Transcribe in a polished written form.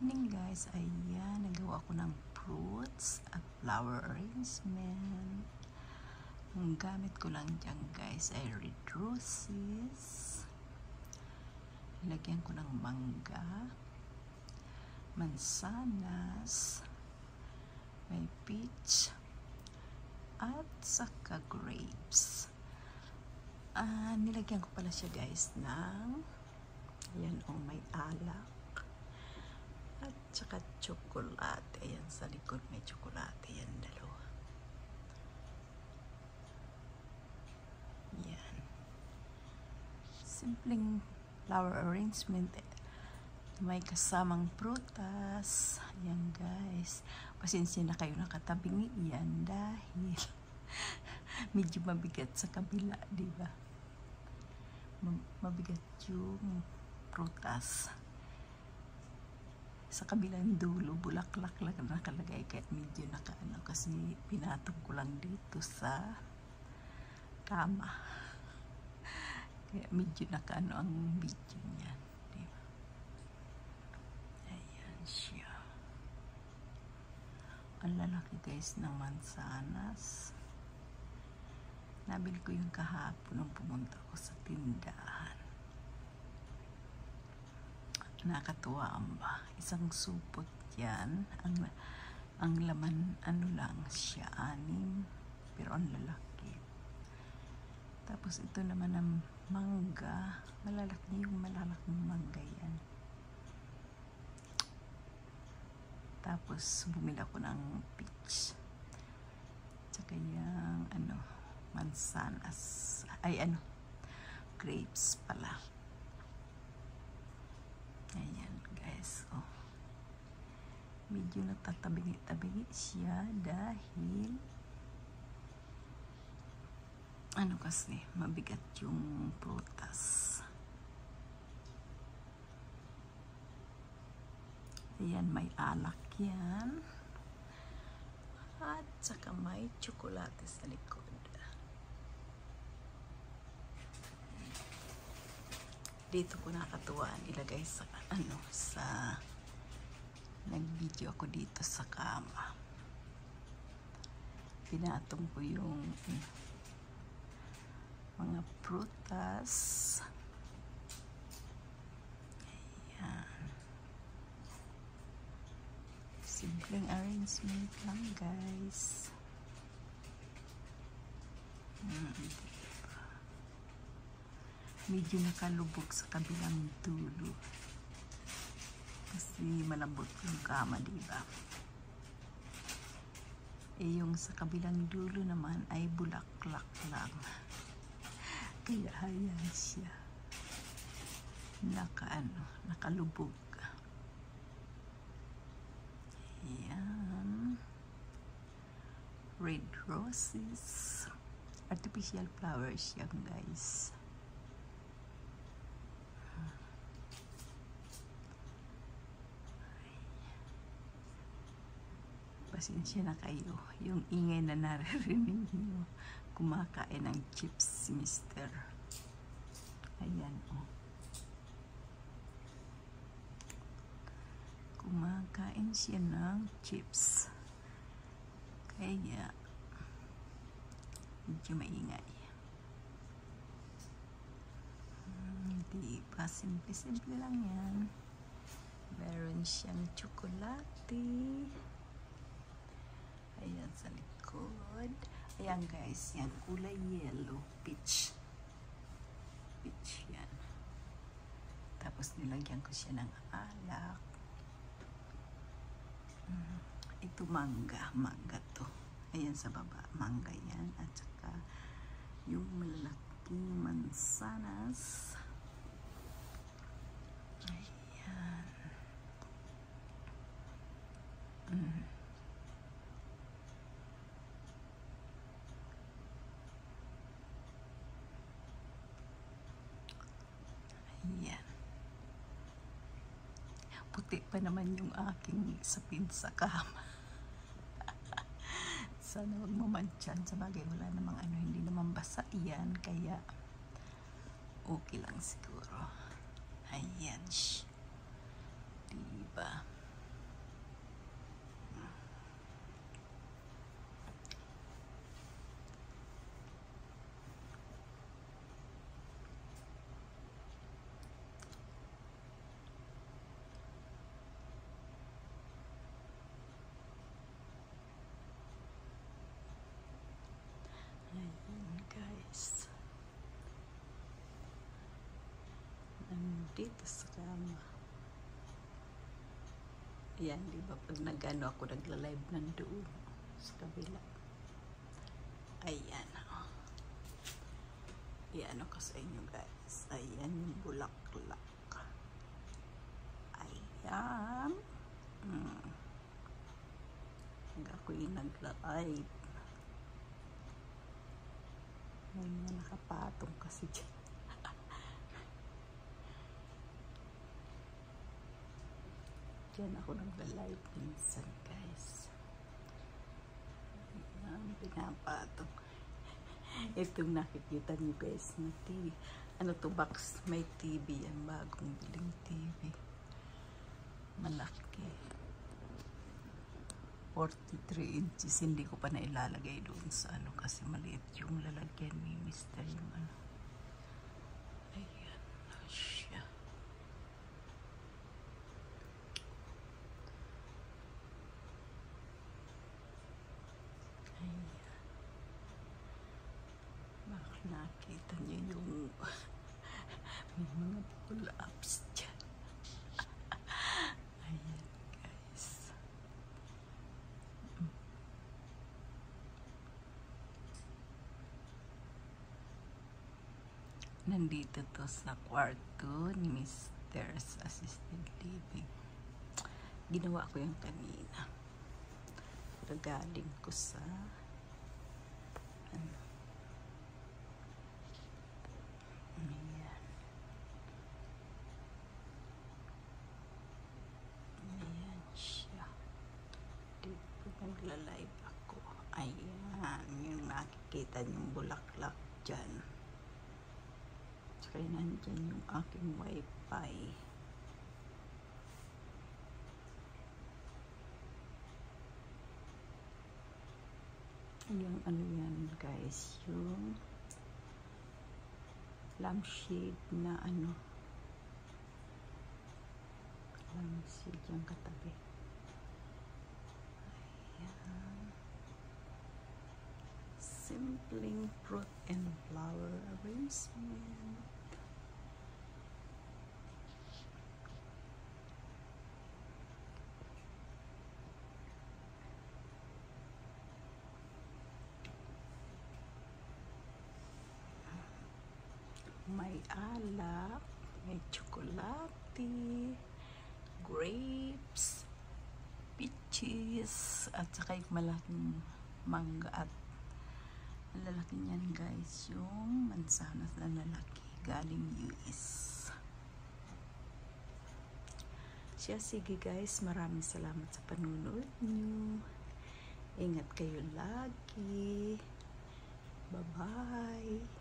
evening guys, ayan, nagawa ko ng fruits at flower arrangement. Ang gamit ko lang dyan guys ay red roses. Ilagyan ko ng mangga, mansanas, may peach, at saka grapes. Nilagyan ko pala siya guys ng ayan may alak at saka tsokolate. Ayan sa likod may tsokolate, yan dalawa. Yan, simpleng flower arrangement, may kasamang prutas. Ayan guys, pasensya na kayo nakatabing iyan dahil medyo mabigat sa kabila, diba? Mabigat yung prutas. Sa kabilang dulo, bulaklak lang nakalagay, kaya medyo nakaano, kasi pinatong ko lang dito sa kama. Kaya medyo nakaano ang video niya. Diba? Ayan siya. Ang lalaki guys ng mansanas. Nabili ko yung kahapon nung pumunta ko sa tindahan. Nakatuwa ba? Isang supot yan. Ang laman, ano lang siya, 6. Pero ang lalaki. Tapos ito naman ang mangga. Malalaki yung malalaking mangga yan. Tapos bumili ako ng peach. Tsaka yung mansanas. Grapes pala. Ayan guys, medyo natatabingi-tabingi siya dahil kasi mabigat yung prutas. Ayan, may alak yan at saka may tsokolate sa likod. Dito ko nakatuwaan ilagay sa nag-video ako dito sa kama. Pinatong ko yung mga prutas. Ayan. Simpleng arrangement lang guys. Medyo nakalubog sa kabilang dulo kasi malambot yung kama, diba? Yung sa kabilang dulo naman ay bulaklak lang, kaya ayan siya nakalubog. Ayan, red roses, artificial flowers yan guys. Pasensya na kayo, yung ingay na naririnig nyo, kumakain ng chips si Mister. Ayan kumakain siya ng chips, kaya medyo maingay. Diba, simple-simple lang yan. Meron siyang tsokolate. Ayan sa likod. Ayan guys, yan kulay yellow, peach. Peach yan. Tapos nilagyan ko siya ng alak. Ito mangga to. Ayan sa baba, mangga yan. At saka yung malalaking mansanas. Ayan. Ayan. Puti pa naman yung aking sapin sa kama. Sana wag mamantyan. Sa bagay wala namang hindi naman basa yan, kaya okay lang siguro. Ayan. Diba? dito sa kama. Ayan, di ba pag nagano ako nagla-live nandoon sa kabila. Ayan, oh. Iyan ko sa inyo guys. Ayan yung bulaklak. Ayan. Hanggang ako'y nagla-live. May mga nakapatong kasi dyan. Diyan ako nagla-live minsan guys. Ayan, pinapatong. Itong nakikita nyo guys na TV. Ano to, box? May TV yan. Bagong biling TV. Malaki. 43 inches. Hindi ko pa na ilalagay doon sa ano kasi maliit yung lalagyan ni Mr. yung ano. Ayan na siya. Ayan. Baka nakita nyo yung may mga pull-ups dyan. Ayan guys. Nandito to sa kwarto ni Mr. sa assisted living. Ginawa ko yung kanina. Galing ko sa ano. Ayan. Ayan siya. Dito nagla-live ako. Ayan. Yung nakikita yung bulaklak dyan. Tsaka nandyan yung aking wifi. Yung ano yan guys, yung lampshade na ano, lampshade yung katabi. Ayan. Simpling fruit and flower arrangement. May alak, may tsokolate, grapes, peaches, at saka yung malaking mangga at ang lalaki niyan guys, yung mansanas na lalaki galing US. Siya, sige guys, maraming salamat sa panunod niyo. Ingat kayo lagi. Bye-bye.